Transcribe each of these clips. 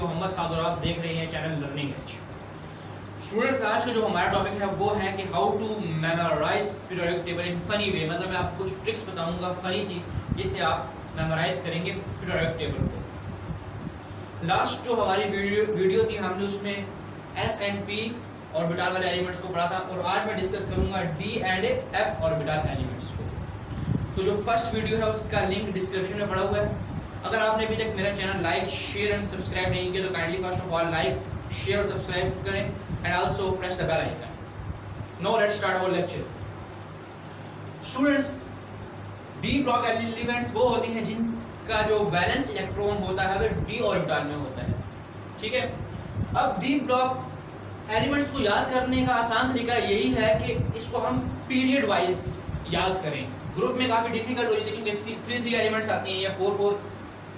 मोहम्मद साद और आप देख रहे हैं चैनल लर्निंग एज। स्टूडेंट्स, आज का जो हमारा टॉपिक है वो है कि how to memorise periodic table in funny way. मतलब मैं आपको कुछ ट्रिक्स बताऊंगा फनी सी, जिससे आप मेमोराइज करेंगे पीरियोडिक टेबल को। लास्ट जो हमारी वीडियो थी हमने उसमें एस एंड पी ऑर्बिटल वाले एलिमेंट्स को पढ़ा था, और आज मैं डिस्कस करूंगा D and F orbital elements को। तो जो फर्स्ट वीडियो है उसका लिंक डिस्क्रिप्शन में पड़ा हुआ है। अगर आपने अभी तक मेरा channel like share and subscribe नहीं किया तो kindly first of all like share और सब्सक्राइब करें and also press the bell icon. Now let's start our lecture. Students, D block elements वो होती हैं जिनका जो वैलेंस इलेक्ट्रॉन होता है वह डी ऑर्बिटल में होता है। ठीक है, अब डी ब्लॉक एलिमेंट्स को याद करने का आसान तरीका यही है कि इसको हम पीरियड वाइज याद करें। ग्रुप में काफी डिफिकल्ट हो जाती है क्योंकि 3 एलिमेंट्स आते हैं या 4,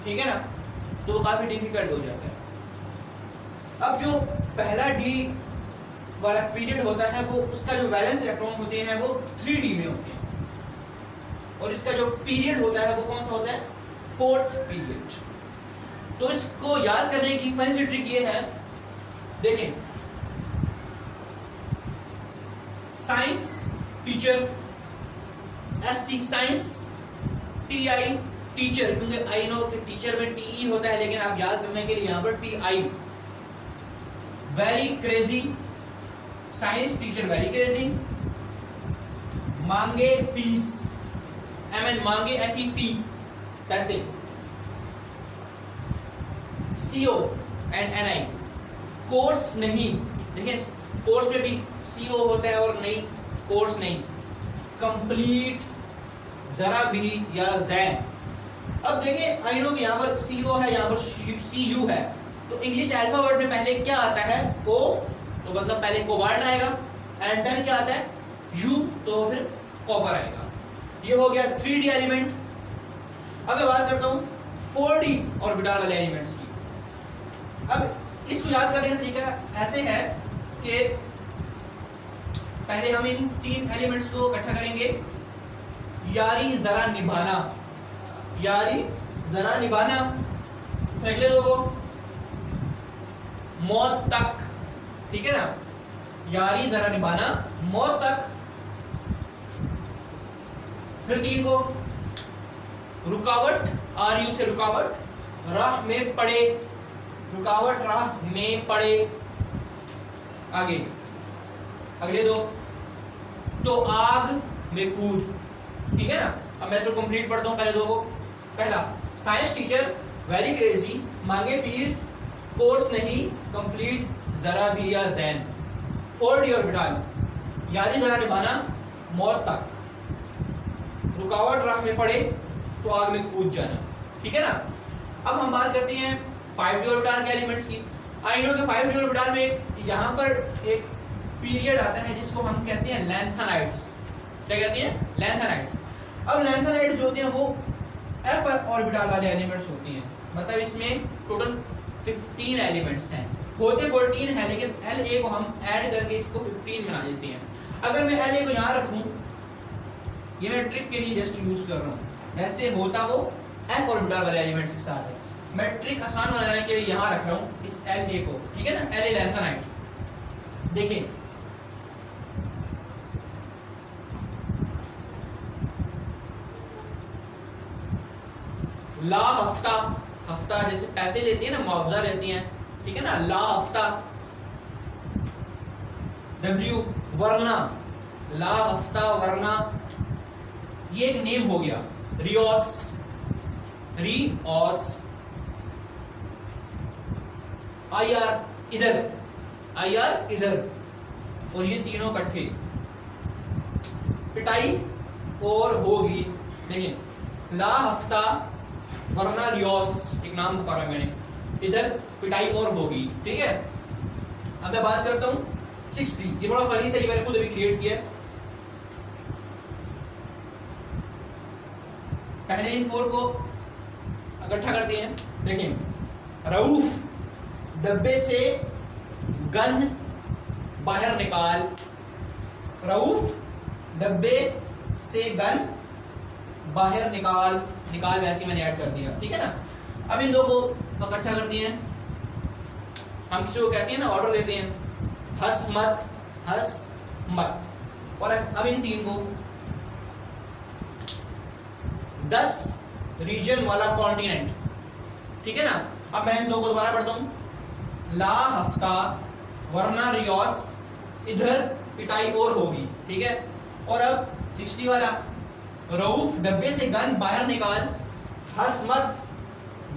ठीक है ना, तो काफी डिफिकल्ट हो जाता है। अब जो पहला डी वाला पीरियड होता है वो उसका जो वैलेंस इलेक्ट्रॉन होते हैं वो 3D में होते हैं, और इसका जो पीरियड होता है वो कौन सा होता है, 4th पीरियड। तो इसको याद करने की फनी सी ट्रिक ये है, देखें, science teacher SC science, TI teacher, क्योंकि आई नो कि टीचर में TE होता है लेकिन आप याद करने के लिए यहां पर TI। Very crazy, science teacher very crazy. मांगे फीस, MN मांगे FE फी पैसे। CO एंड NI कोर्स नहीं, देखिए कोर्स में भी CO होता है और नहीं कोर्स नहीं। कंप्लीट, जरा भी या जैन। अब देखिए आई नो कि यहाँ पर CO है, यहाँ पर CU है, तो इंग्लिश अल्फाबेट में पहले क्या आता है, O, तो मतलब पहले कोबाल्ट आएगा, एंड देन क्या आता है U, तो फिर कॉपर आएगा। ये हो गया 3D एलिमेंट। अब मैं बात करता हूँ 4D ऑर्बिटल वाले एलिमेंट्स की। अब इसको याद करने का तरीका ऐसे है कि पहले हम इन 3 एलिमेंट्स को इकट्ठा करेंगे। यारी जरा निभाना, यारी जरा निभाना। अगले दो को मौत तक, ठीक है ना, यारी जरा निभाना मौत तक। फिर 3 को रुकावट, RU से रुकावट, राह में पड़े, रुकावट राह में पड़े। आगे अगले 2 तो आग में कूद, ठीक है ना। अब मैं इसको कंप्लीट पढ़ता हूं पहले 2 को। पहला साइंस टीचर वेरी क्रेजी, मांगे फीस कोर्स नहीं, कंप्लीट जरा भी या जैन। 4D ऑर्बिटल यारी जरा निभाना मौत तक, रुकावट राह में पड़े तो आग में कूद जाना, ठीक है ना। अब हम बात करते हैं 5D ऑर्बिटल के एलिमेंट्स की। आई नो कि 5D ऑर्बिटल में यहाँ पर एक पीरियड आता है जिसको हम कहते हैं लैंथेनाइड्स। क्या कहते हैं, लैंथेनाइड्स। अब लैंथेनाइड्स जो होते हैं वो F ऑर्बिटल वाले एलिमेंट्स होते हैं, मतलब इसमें टोटल 15 एलिमेंट्स हैं, होते 14 हैं लेकिन La को हम ऐड करके इसको 15 बना देते हैं। अगर मैं La को यहाँ रखूं, ये मैं ट्रिक के लिए जस्ट यूज कर रहा हूँ, वैसे होता वो F ऑर्बिटल वाले एलिमेंट्स के साथ है। मैं ट्रिक आसान बनाने के लिए यहाँ रख रहा हूँ इस La को, ठीक है ना, La लैंथेनाइड। देखिए ला हफ्ता, हफ्ता जैसे पैसे लेती है ना, मुआवजा लेती हैं, ठीक है ना, ला हफ्ता। W वरना, ला हफ्ता वरना, ये एक नेम हो गया। Rios, Rios. IR इधर, IR इधर, और ये तीनों इकट्ठे। पिटाई और होगी, देखिए ला हफ्ता वरना रियोस, एक नाम बता रहा मैंने, इधर पिटाई और होगी, ठीक है। अब मैं बात करता हूं 60, ये थोड़ा फनी से मैंने खुद अभी क्रिएट किया। पहले इन 4 को इकट्ठा करते हैं। देखिए रऊफ, डब्बे से गन बाहर निकाल। रऊफ डब्बे से गन बाहर निकाल, निकाल वैसे मैंने ऐड कर दिया, ठीक है ना। अब इन दो को इकट्ठा करते हैं। हम किसी को कहते हैं ना, ऑर्डर देते हैं, हंस मत, हंस मत। और अब इन तीन को 10 रीजन वाला कॉन्टिनेंट, ठीक है ना। अब मैं इन दो को दोबारा पढ़ता हूं, ला हफ्ता वरना रियोस, इधर पिटाई और होगी, ठीक है। और अब 60 वाला, रऊफ डब्बे से गन बाहर निकाल, हंस मत,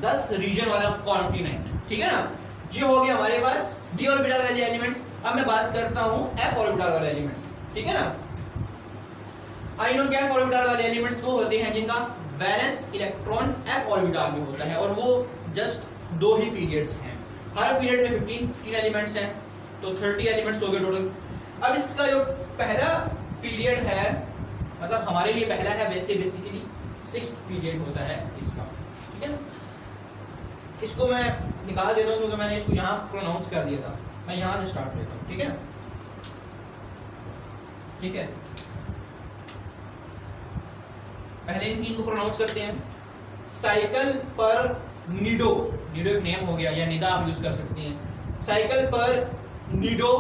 10 रीजन वाला कॉन्टिनेंट, ठीक है ना। ये हो गया हमारे पास डी ऑर्बिटल वाले एलिमेंट्स। अब मैं बात करता हूं एफ ऑर्बिटल वाले एलिमेंट्स, ठीक है ना। आई नो एफ ऑर्बिटल वाले एलिमेंट्स वो होते हैं जिनका वैलेंस इलेक्ट्रॉन एफ ऑर्बिटल में होता है, और वो जस्ट 2 ही पीरियड्स हैं। हर पीरियड में 15 एलिमेंट्स हैं, तो 30 एलिमेंट्स हो गए टोटल। अब इसका जो पहला पीरियड है, मतलब हमारे लिए पहला है, वैसे बेसिकली 6th पीरियड होता है इसका, ठीक है ना। इसको मैं निकाल देता हूँ क्योंकि मैंने इसको यहाँ प्रोनाउंस कर दिया था। मैं यहाँ से स्टार्ट लेता हूँ, ठीक है, ठीक है। पहले इन तीन को प्रोनाउंस करते हैं। साइकिल पर निडो, निडो एक नेम हो गया या निदा आप यूज कर सकती हैं। साइकिल पर निडो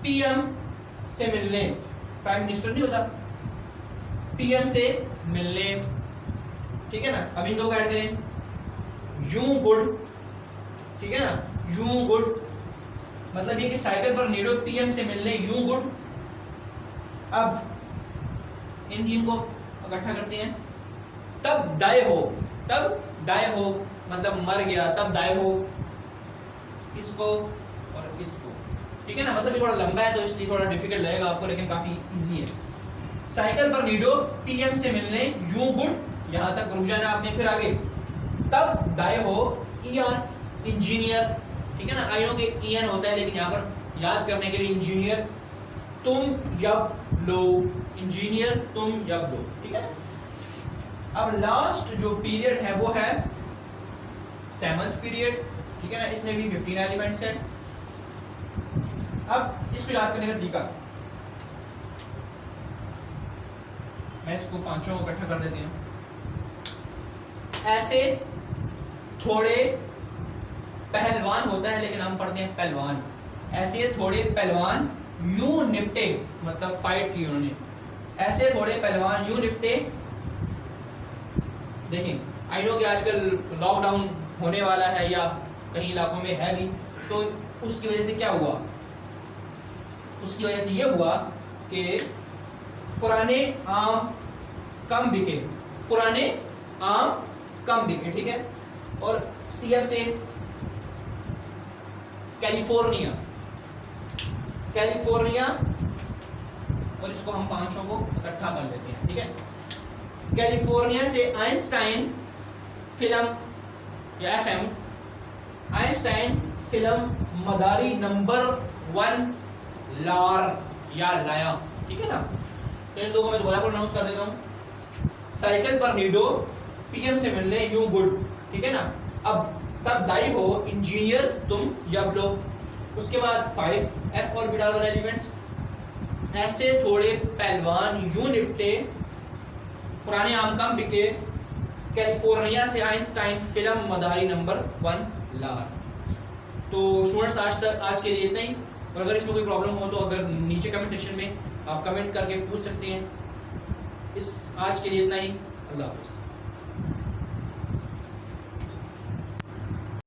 पीएम से मिलने, प्राइम मिनिस्टर नहीं होता, पीएम से मिलने, ठीक है ना। अब इन दो को ऐड करें, यू गुड, ठीक है ना, यू गुड, मतलब ये कि साइकिल पर निडो पीएम से मिलने, यू गुड। अब इन तीन को इकट्ठा करते हैं, तब डाई हो, तब डाई हो मतलब मर गया, तब डाई हो, इसको और इसको, ठीक है ना। मतलब ये थोड़ा लंबा है तो इसलिए थोड़ा डिफिकल्ट लगेगा आपको, लेकिन काफी इजी है। साइकिल पर निडो पीएम से मिलने, यू गुड, यहां तक रुक जाना आपने, फिर आगे तब डाई हो, ईआर इंजीनियर, ठीक है ना। आई नो कि ईएन होता है, लेकिन यहाँ पर याद करने के लिए इंजीनियर, तुम जब लो, इंजीनियर तुम जब लो, ठीक है। अब लास्ट जो पीरियड है वो है 7th पीरियड, ठीक है ना। इसमें भी 15 एलिमेंट्स हैं। अब इसको याद करने का तरीका, मैं इसको पांचों को इकट्ठा कर देती हूँ। ऐसे थोड़े पहलवान होता है, लेकिन हम पढ़ते हैं पहलवान। ऐसे थोड़े पहलवान यूं निपटे, मतलब फाइट की उन्होंने। ऐसे थोड़े पहलवान यूं निपटे। देखिए, आई नो कि आजकल लॉकडाउन होने वाला है या कहीं इलाकों में है भी, तो उसकी वजह से क्या हुआ, उसकी वजह से ये हुआ कि पुराने आम कम बिके, पुराने आम कम बिके, ठीक है। और सीएफ से कैलिफोर्निया, कैलिफोर्निया, और इसको हम पांचों को इकट्ठा कर लेते हैं, ठीक है। कैलिफोर्निया से आइंस्टाइन फिल्म या एफएम, आइंस्टाइन फिल्म मदारी नंबर 1 लार या लाया, ठीक है ना। तो इन दो को मैं दोबारा प्रोनाउंस कर देता हूं। साइकिल पर नीडो पीएम से मिलने, यू गुड, ठीक है ना। अब तब दाई हो, इंजीनियर तुम जब लो। उसके बाद 5 एफ ऑर्बिटल वाले एलिमेंट्स, ऐसे थोड़े पहलवान यूं निपटे, पुराने आम कम बिके, कैलिफोर्निया से आइंस्टाइन फिल्म मदारी नंबर 1 लार। तो स्टूडेंट्स आज के लिए इतना ही। और अगर इसमें कोई प्रॉब्लम हो तो अगर नीचे कमेंट सेक्शन में आप कमेंट करके पूछ सकते हैं। आज के लिए इतना ही। अल्लाह हाफ़िज़।